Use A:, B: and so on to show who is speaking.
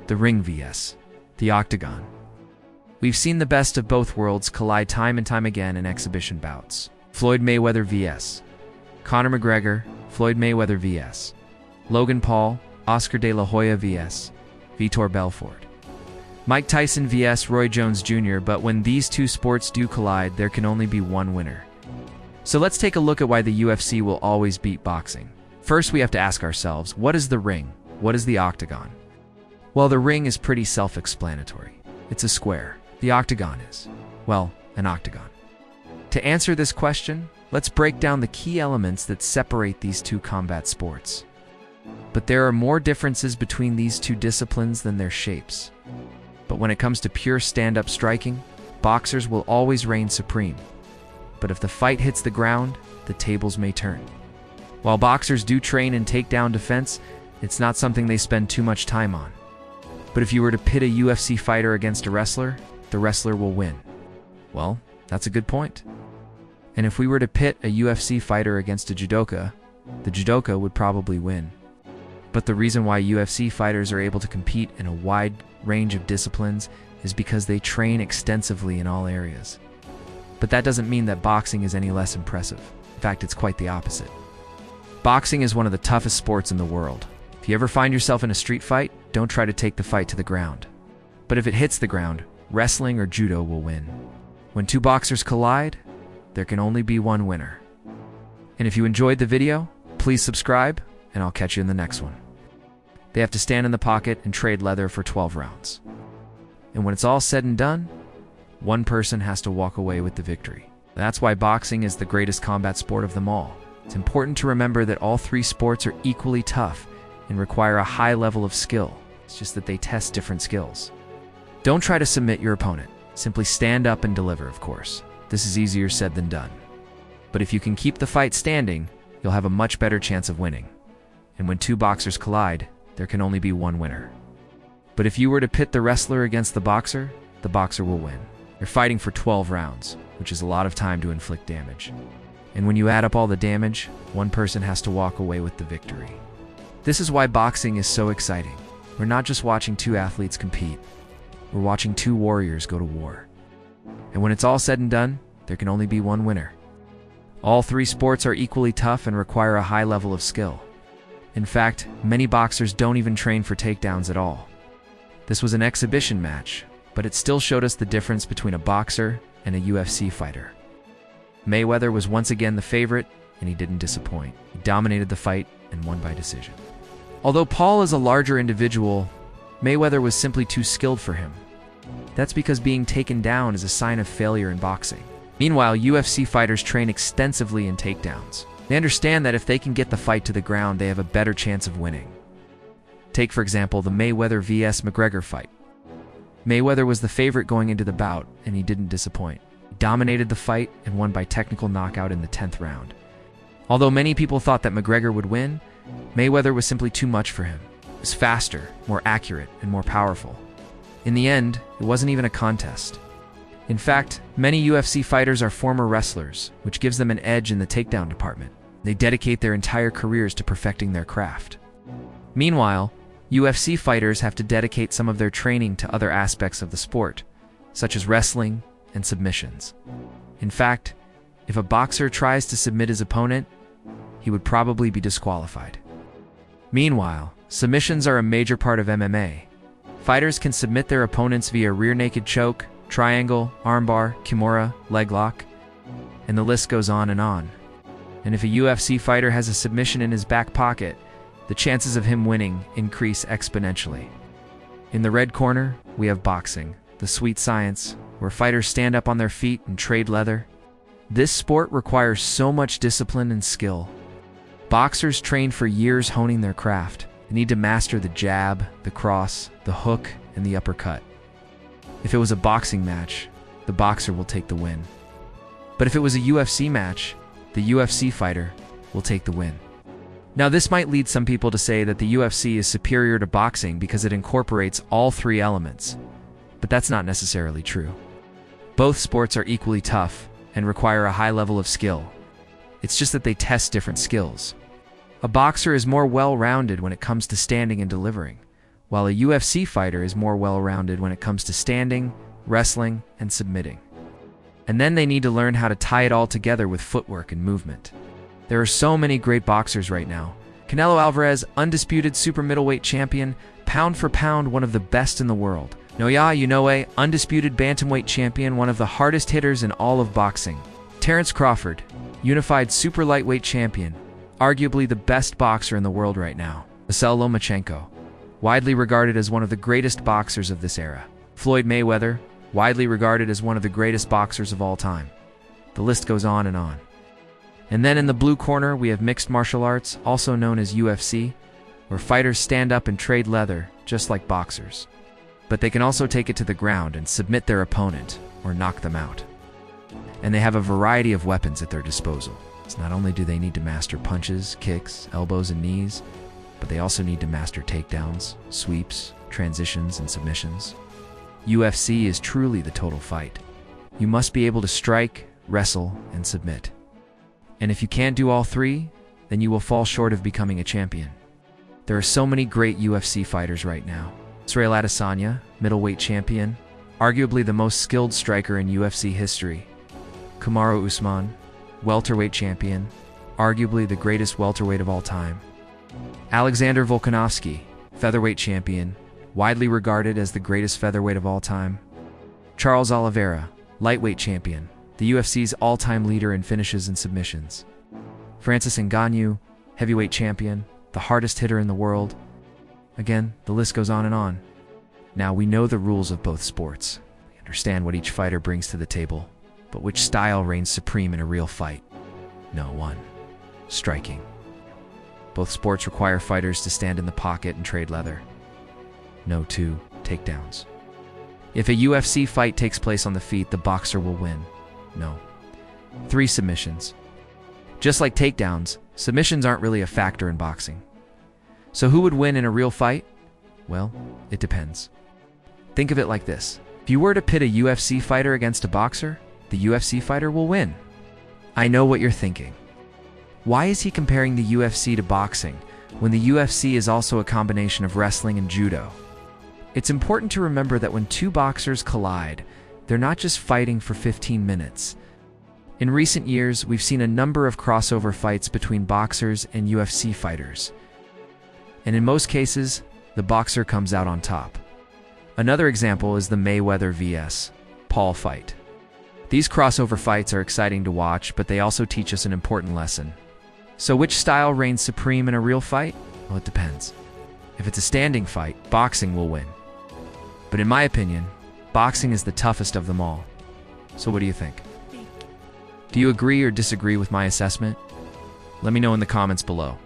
A: The ring vs. the octagon. We've seen the best of both worlds collide time and time again in exhibition bouts. Floyd Mayweather vs. Conor McGregor, Floyd Mayweather vs. Logan Paul, Oscar de la Hoya vs. Vitor Belfort. Mike Tyson vs. Roy Jones Jr., but when these two sports do collide, there can only be one winner. So let's take a look at why the UFC will always beat boxing. First, we have to ask ourselves, what is the ring? What is the octagon? Well, the ring is pretty self-explanatory. It's a square. The octagon is, well, an octagon. To answer this question, let's break down the key elements that separate these two combat sports. But there are more differences between these two disciplines than their shapes. But when it comes to pure stand-up striking, boxers will always reign supreme. But if the fight hits the ground, the tables may turn. While boxers do train in takedown defense, it's not something they spend too much time on. But if you were to pit a UFC fighter against a wrestler, the wrestler will win. Well, that's a good point. And if we were to pit a UFC fighter against a judoka, the judoka would probably win. But the reason why UFC fighters are able to compete in a wide range of disciplines is because they train extensively in all areas. But that doesn't mean that boxing is any less impressive. In fact, it's quite the opposite. Boxing is one of the toughest sports in the world. If you ever find yourself in a street fight, don't try to take the fight to the ground. But if it hits the ground, wrestling or judo will win. When two boxers collide, there can only be one winner. And if you enjoyed the video, please subscribe, and I'll catch you in the next one. They have to stand in the pocket and trade leather for 12 rounds. And when it's all said and done, one person has to walk away with the victory. That's why boxing is the greatest combat sport of them all. It's important to remember that all three sports are equally tough and require a high level of skill. It's just that they test different skills. Don't try to submit your opponent. Simply stand up and deliver, of course. This is easier said than done. But if you can keep the fight standing, you'll have a much better chance of winning. And when two boxers collide, there can only be one winner. But if you were to pit the wrestler against the boxer will win. They're fighting for 12 rounds, which is a lot of time to inflict damage. And when you add up all the damage, one person has to walk away with the victory. This is why boxing is so exciting. We're not just watching two athletes compete. We're watching two warriors go to war. And when it's all said and done, there can only be one winner. All three sports are equally tough and require a high level of skill. In fact, many boxers don't even train for takedowns at all. This was an exhibition match, but it still showed us the difference between a boxer and a UFC fighter. Mayweather was once again the favorite, and he didn't disappoint. He dominated the fight and won by decision. Although Paul is a larger individual, Mayweather was simply too skilled for him. That's because being taken down is a sign of failure in boxing. Meanwhile, UFC fighters train extensively in takedowns. They understand that if they can get the fight to the ground, they have a better chance of winning. Take, for example, the Mayweather vs. McGregor fight. Mayweather was the favorite going into the bout, and he didn't disappoint. He dominated the fight and won by technical knockout in the 10th round. Although many people thought that McGregor would win, Mayweather was simply too much for him. He was faster, more accurate, and more powerful. In the end, it wasn't even a contest. In fact, many UFC fighters are former wrestlers, which gives them an edge in the takedown department. They dedicate their entire careers to perfecting their craft. Meanwhile, UFC fighters have to dedicate some of their training to other aspects of the sport, such as wrestling and submissions. In fact, if a boxer tries to submit his opponent, he would probably be disqualified. Meanwhile, submissions are a major part of MMA. Fighters can submit their opponents via rear naked choke, triangle, armbar, kimura, leg lock, and the list goes on and on. And if a UFC fighter has a submission in his back pocket, the chances of him winning increase exponentially. In the red corner, we have boxing, the sweet science, where fighters stand up on their feet and trade leather. This sport requires so much discipline and skill. Boxers train for years honing their craft. They need to master the jab, the cross, the hook, and the uppercut. If it was a boxing match, the boxer will take the win. But if it was a UFC match, the UFC fighter will take the win. Now, this might lead some people to say that the UFC is superior to boxing because it incorporates all three elements, but that's not necessarily true. Both sports are equally tough and require a high level of skill. It's just that they test different skills. A boxer is more well-rounded when it comes to standing and delivering, while a UFC fighter is more well-rounded when it comes to standing, wrestling, and submitting. And then they need to learn how to tie it all together with footwork and movement. There are so many great boxers right now. Canelo Alvarez, undisputed super middleweight champion, pound for pound one of the best in the world. Naoya Inoue, undisputed bantamweight champion, one of the hardest hitters in all of boxing. Terence Crawford, unified super lightweight champion, arguably the best boxer in the world right now. Vasyl Lomachenko, widely regarded as one of the greatest boxers of this era. Floyd Mayweather, widely regarded as one of the greatest boxers of all time. The list goes on and on. And then in the blue corner, we have mixed martial arts, also known as UFC, where fighters stand up and trade leather, just like boxers. But they can also take it to the ground and submit their opponent, or knock them out. And they have a variety of weapons at their disposal. So not only do they need to master punches, kicks, elbows, and knees, but they also need to master takedowns, sweeps, transitions, and submissions. UFC is truly the total fight. You must be able to strike, wrestle, and submit. And if you can't do all three, then you will fall short of becoming a champion. There are so many great UFC fighters right now. Israel Adesanya, middleweight champion, arguably the most skilled striker in UFC history. Kamaru Usman, welterweight champion, arguably the greatest welterweight of all time. Alexander Volkanovski, featherweight champion, widely regarded as the greatest featherweight of all time. Charles Oliveira, lightweight champion, the UFC's all-time leader in finishes and submissions. Francis Ngannou, heavyweight champion, the hardest hitter in the world. Again, the list goes on and on. Now, we know the rules of both sports. We understand what each fighter brings to the table. But which style reigns supreme in a real fight? No one. Striking. Both sports require fighters to stand in the pocket and trade leather. No two. Takedowns. If a UFC fight takes place on the feet, the boxer will win. No. 3 submissions. Just like takedowns, submissions aren't really a factor in boxing. So who would win in a real fight? Well, it depends. Think of it like this. If you were to pit a UFC fighter against a boxer, the UFC fighter will win. I know what you're thinking. Why is he comparing the UFC to boxing when the UFC is also a combination of wrestling and judo? It's important to remember that when two boxers collide, they're not just fighting for 15 minutes. In recent years, we've seen a number of crossover fights between boxers and UFC fighters. And in most cases, the boxer comes out on top. Another example is the Mayweather vs. Paul fight. These crossover fights are exciting to watch, but they also teach us an important lesson. So which style reigns supreme in a real fight? Well, it depends. If it's a standing fight, boxing will win. But in my opinion, boxing is the toughest of them all. So what do you think? Do you agree or disagree with my assessment? Let me know in the comments below.